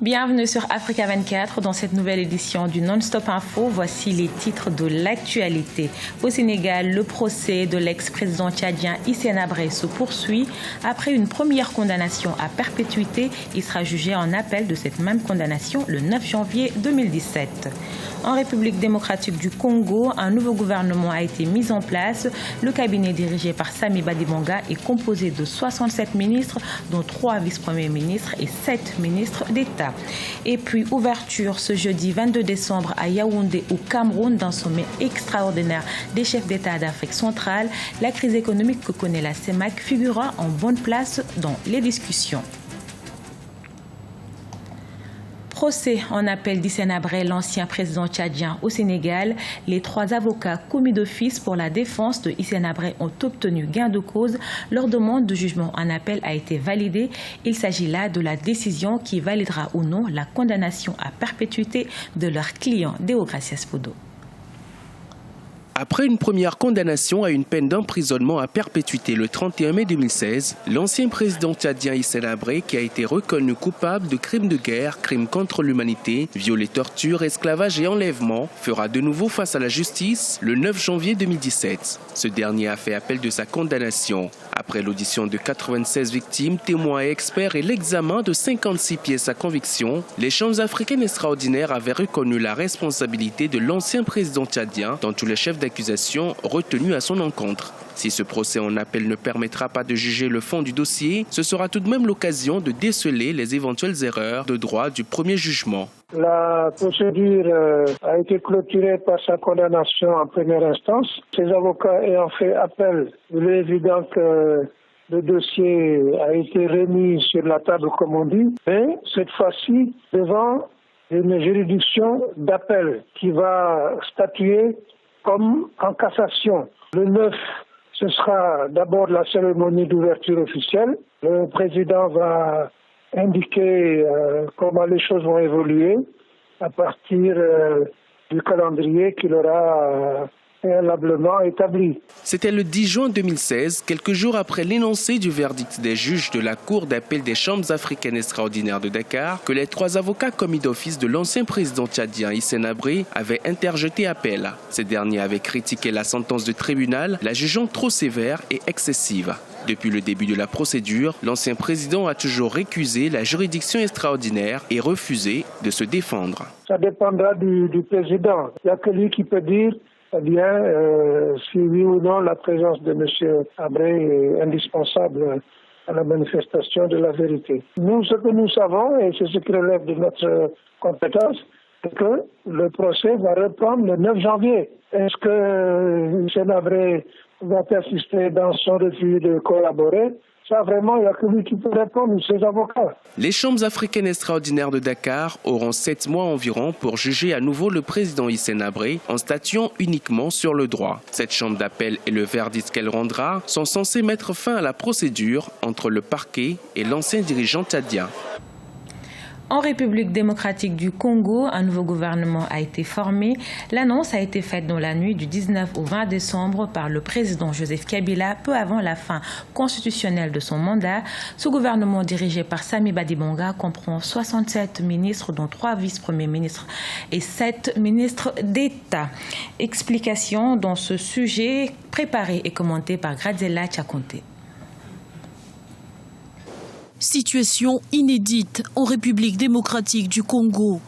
Bienvenue sur Africa 24. Dans cette nouvelle édition du Non-Stop Info, voici les titres de l'actualité. Au Sénégal, le procès de l'ex-président tchadien Hissène Habré se poursuit. Après une première condamnation à perpétuité, il sera jugé en appel de cette même condamnation le 9 janvier 2017. En République démocratique du Congo, un nouveau gouvernement a été mis en place. Le cabinet dirigé par Sami Badibanga est composé de 67 ministres, dont 3 vice-premiers ministres et 7 ministres d'État. Et puis, ouverture ce jeudi 22 décembre à Yaoundé au Cameroun d'un sommet extraordinaire des chefs d'État d'Afrique centrale. La crise économique que connaît la CEMAC figurera en bonne place dans les discussions. Procès en appel d'Hissène Habré, l'ancien président tchadien au Sénégal. Les 3 avocats commis d'office pour la défense de Hissène Habré ont obtenu gain de cause. Leur demande de jugement en appel a été validée. Il s'agit là de la décision qui validera ou non la condamnation à perpétuité de leur client Deogracias Podo. Après une première condamnation à une peine d'emprisonnement à perpétuité le 31 mai 2016, l'ancien président tchadien Hissène Habré, qui a été reconnu coupable de crimes de guerre, crimes contre l'humanité, viols, tortures, esclavage et enlèvement, fera de nouveau face à la justice le 9 janvier 2017. Ce dernier a fait appel de sa condamnation. Après l'audition de 96 victimes, témoins et experts et l'examen de 56 pièces à conviction, les chambres africaines extraordinaires avaient reconnu la responsabilité de l'ancien président tchadien dans tous les chefs d'accusation retenus à son encontre. Si ce procès en appel ne permettra pas de juger le fond du dossier, ce sera tout de même l'occasion de déceler les éventuelles erreurs de droit du premier jugement. La procédure a été clôturée par sa condamnation en première instance. Ses avocats ayant fait appel, il est évident que le dossier a été remis sur la table, comme on dit, mais cette fois-ci devant une juridiction d'appel qui va statuer comme en cassation. Le 9, ce sera d'abord la cérémonie d'ouverture officielle. Le président va indiquer comment les choses vont évoluer à partir du calendrier qu'il aura préalablement établi. C'était le 10 juin 2016, quelques jours après l'énoncé du verdict des juges de la Cour d'appel des chambres africaines extraordinaires de Dakar, que les 3 avocats commis d'office de l'ancien président tchadien Hissène Habré avaient interjeté appel. Ces derniers avaient critiqué la sentence du tribunal, la jugeant trop sévère et excessive. Depuis le début de la procédure, l'ancien président a toujours récusé la juridiction extraordinaire et refusé de se défendre. Ça dépendra du président. Il n'y a que lui qui peut dire si oui ou non la présence de M. Habré est indispensable à la manifestation de la vérité. Nous, ce que nous savons, et c'est ce qui relève de notre compétence, c'est que le procès va reprendre le 9 janvier. Est-ce que M. Habré va persister dans son refus de collaborer? Ça, vraiment, il n'y a que lui qui peut répondre, ses avocats. Les chambres africaines extraordinaires de Dakar auront 7 mois environ pour juger à nouveau le président Hissène Habré en statuant uniquement sur le droit. Cette chambre d'appel et le verdict qu'elle rendra sont censés mettre fin à la procédure entre le parquet et l'ancien dirigeant tchadien. En République démocratique du Congo, un nouveau gouvernement a été formé. L'annonce a été faite dans la nuit du 19 au 20 décembre par le président Joseph Kabila, peu avant la fin constitutionnelle de son mandat. Ce gouvernement dirigé par Sami Badibanga comprend 67 ministres, dont 3 vice-premiers ministres et 7 ministres d'État. Explication dans ce sujet préparé et commenté par Gradzela Tchakonte. Situation inédite en République démocratique du Congo.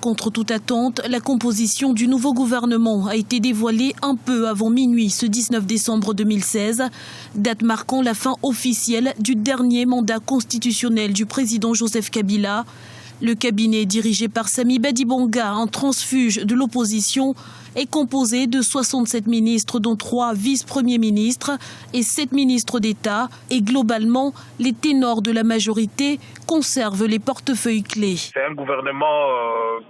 Contre toute attente, la composition du nouveau gouvernement a été dévoilée un peu avant minuit ce 19 décembre 2016, date marquant la fin officielle du dernier mandat constitutionnel du président Joseph Kabila. Le cabinet dirigé par Sami Badibanga, un transfuge de l'opposition, est composé de 67 ministres, dont 3 vice-premiers ministres et 7 ministres d'État. Et globalement, les ténors de la majorité conservent les portefeuilles clés. C'est un gouvernement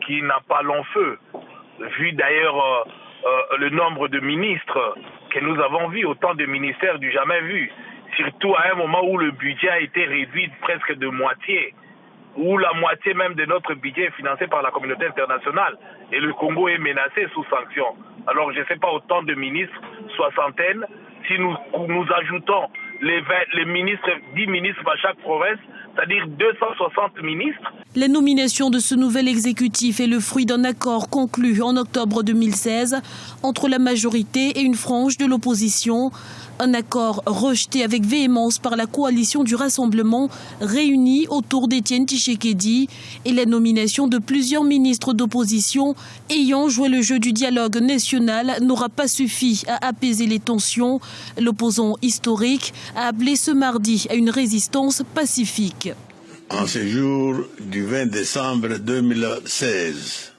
qui n'a pas long feu. Vu d'ailleurs le nombre de ministres que nous avons vus, autant de ministères du jamais vu. Surtout à un moment où le budget a été réduit presque de moitié, où la moitié même de notre budget est financé par la communauté internationale et le Congo est menacé sous sanctions. Alors je ne sais pas, autant de ministres, soixantaine, si nous ajoutons les ministres, 10 ministres à chaque province, c'est-à-dire 260 ministres. La nomination de ce nouvel exécutif est le fruit d'un accord conclu en octobre 2016 entre la majorité et une frange de l'opposition. Un accord rejeté avec véhémence par la coalition du Rassemblement réunie autour d'Étienne Tshisekedi et la nomination de plusieurs ministres d'opposition ayant joué le jeu du dialogue national n'aura pas suffi à apaiser les tensions. L'opposant historique a appelé ce mardi à une résistance pacifique. En ce jour du 20 décembre 2016,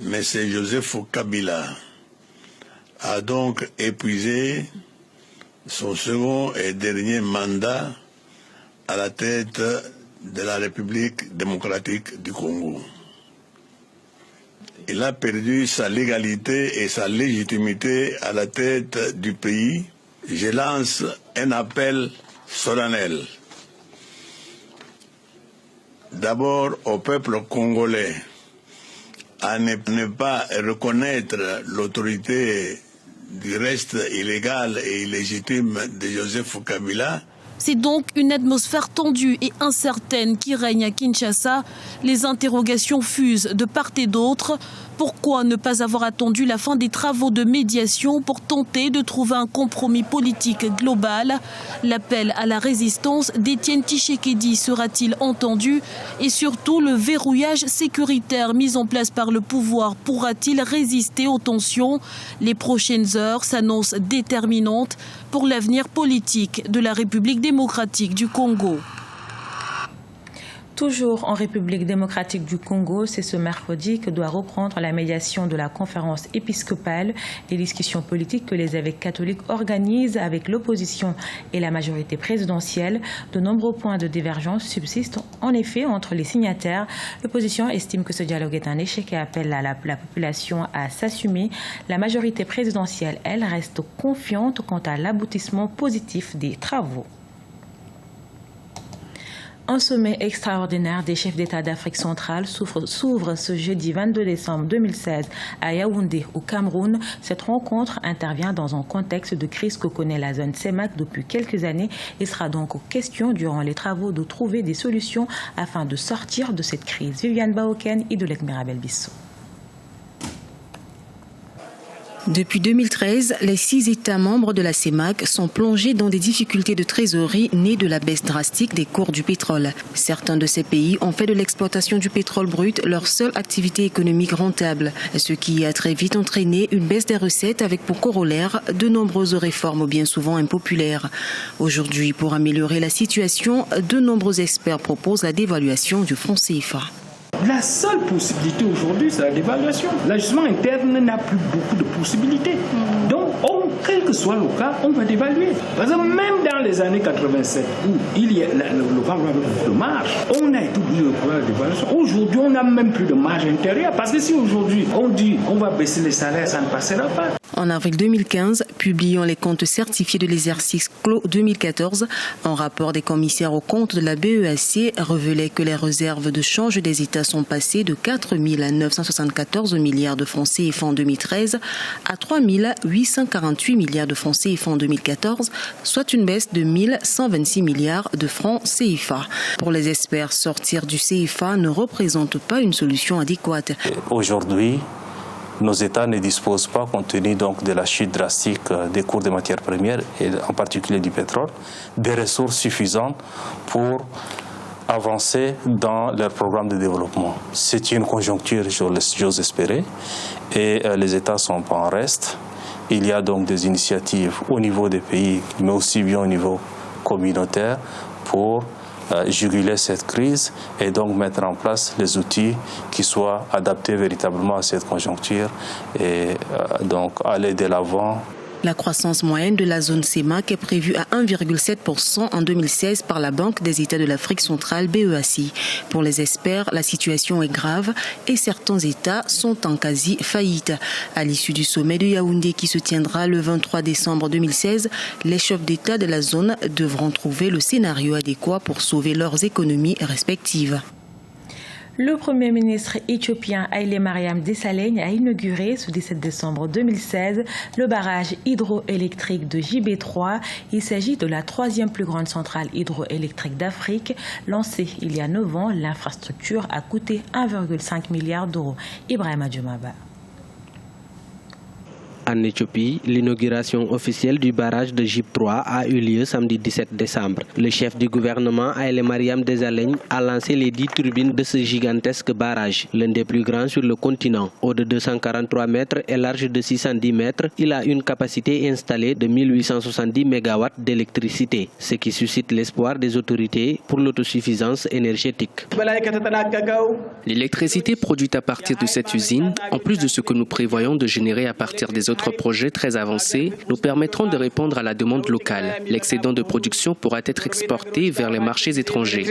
M. Joseph Kabila a donc épuisé son second et dernier mandat à la tête de la République démocratique du Congo. Il a perdu sa légalité et sa légitimité à la tête du pays. Je lance un appel solennel. D'abord au peuple congolais à ne pas reconnaître l'autorité du reste illégal et illégitime de Joseph Kabila. C'est donc une atmosphère tendue et incertaine qui règne à Kinshasa. Les interrogations fusent de part et d'autre. Pourquoi ne pas avoir attendu la fin des travaux de médiation pour tenter de trouver un compromis politique global? L'appel à la résistance d'Étienne Tshisekedi sera-t-il entendu? Et surtout, le verrouillage sécuritaire mis en place par le pouvoir pourra-t-il résister aux tensions? Les prochaines heures s'annoncent déterminantes pour l'avenir politique de la République démocratique du Congo. Toujours en République démocratique du Congo, c'est ce mercredi que doit reprendre la médiation de la conférence épiscopale. Les discussions politiques que les évêques catholiques organisent avec l'opposition et la majorité présidentielle. De nombreux points de divergence subsistent en effet entre les signataires. L'opposition estime que ce dialogue est un échec et appelle la population à s'assumer. La majorité présidentielle, elle, reste confiante quant à l'aboutissement positif des travaux. Un sommet extraordinaire des chefs d'État d'Afrique centrale s'ouvre ce jeudi 22 décembre 2016 à Yaoundé, au Cameroun. Cette rencontre intervient dans un contexte de crise que connaît la zone CEMAC depuis quelques années. Il sera donc question, durant les travaux, de trouver des solutions afin de sortir de cette crise. Viviane Baoken, Idolek Mirabel Bissou. Depuis 2013, les 6 États membres de la CEMAC sont plongés dans des difficultés de trésorerie nées de la baisse drastique des cours du pétrole. Certains de ces pays ont fait de l'exploitation du pétrole brut leur seule activité économique rentable, ce qui a très vite entraîné une baisse des recettes avec pour corollaire de nombreuses réformes bien souvent impopulaires. Aujourd'hui, pour améliorer la situation, de nombreux experts proposent la dévaluation du franc CFA. La seule possibilité aujourd'hui, c'est la dévaluation. L'ajustement interne n'a plus beaucoup de possibilités. Donc, quel que soit le cas, on va dévaluer. Par exemple, même dans les années 87, où il y a le grand de marge, on a été obligé de prendre la dévaluation. Aujourd'hui, on n'a même plus de marge intérieure. Parce que si aujourd'hui, on dit on va baisser les salaires, ça ne passera pas. En avril 2015, publiant les comptes certifiés de l'exercice clos 2014, un rapport des commissaires aux comptes de la BEAC révélait que les réserves de change des États sont passées de 4 974 milliards de francs CFA en 2013 à 3 848 milliards de francs CFA en 2014, soit une baisse de 1126 milliards de francs CFA. Pour les experts, sortir du CFA ne représente pas une solution adéquate. Aujourd'hui, nos États ne disposent pas, compte tenu donc de la chute drastique des cours des matières premières, et en particulier du pétrole, des ressources suffisantes pour avancer dans leur programme de développement. C'est une conjoncture, j'ose espérer, et les États ne sont pas en reste. Il y a donc des initiatives au niveau des pays, mais aussi bien au niveau communautaire, pour juguler cette crise et donc mettre en place les outils qui soient adaptés véritablement à cette conjoncture et donc aller de l'avant. La croissance moyenne de la zone CEMAC est prévue à 1,7% en 2016 par la Banque des États de l'Afrique centrale BEAC. Pour les experts, la situation est grave et certains États sont en quasi-faillite. À l'issue du sommet de Yaoundé qui se tiendra le 23 décembre 2016, les chefs d'État de la zone devront trouver le scénario adéquat pour sauver leurs économies respectives. Le Premier ministre éthiopien Haïlé Mariam Desalegn a inauguré ce 17 décembre 2016 le barrage hydroélectrique de JB3. Il s'agit de la 3e plus grande centrale hydroélectrique d'Afrique. Lancée il y a 9 ans, l'infrastructure a coûté 1,5 milliard d'euros. Ibrahima Djoumaba. En Éthiopie, l'inauguration officielle du barrage de JB3 a eu lieu samedi 17 décembre. Le chef du gouvernement, Haïlé Mariam Desalegn, a lancé les 10 turbines de ce gigantesque barrage, l'un des plus grands sur le continent. Haut de 243 mètres et large de 610 mètres, il a une capacité installée de 1870 MW d'électricité, ce qui suscite l'espoir des autorités pour l'autosuffisance énergétique. L'électricité produite à partir de cette usine, en plus de ce que nous prévoyons de générer à partir des autres projets très avancés, nous permettront de répondre à la demande locale. L'excédent de production pourra être exporté vers les marchés étrangers.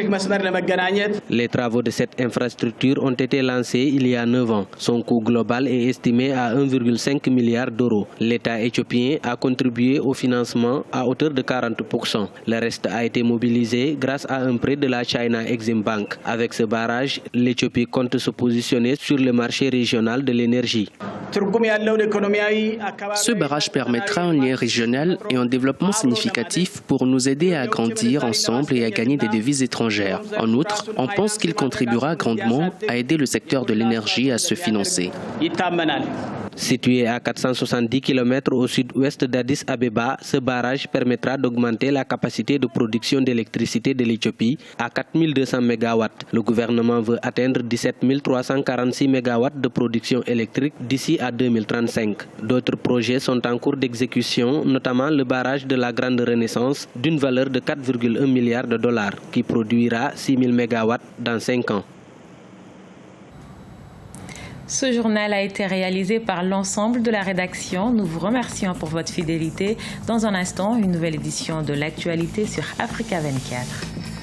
Les travaux de cette infrastructure ont été lancés il y a 9 ans. Son coût global est estimé à 1,5 milliard d'euros. L'État éthiopien a contribué au financement à hauteur de 40%. Le reste a été mobilisé grâce à un prêt de la China Exim Bank. Avec ce barrage, l'Éthiopie compte se positionner sur le marché régional de l'énergie. Ce barrage permettra un lien régional et un développement significatif pour nous aider à grandir ensemble et à gagner des devises étrangères. En outre, on pense qu'il contribuera grandement à aider le secteur de l'énergie à se financer. Situé à 470 km au sud-ouest d'Addis Abeba, ce barrage permettra d'augmenter la capacité de production d'électricité de l'Éthiopie à 4200 MW. Le gouvernement veut atteindre 17 346 MW de production électrique d'ici à 2035. D'autres projets sont en cours d'exécution, notamment le barrage de la Grande Renaissance d'une valeur de 4,1 milliards de dollars qui produira 6000 MW dans 5 ans. Ce journal a été réalisé par l'ensemble de la rédaction. Nous vous remercions pour votre fidélité. Dans un instant, une nouvelle édition de l'actualité sur Africa 24.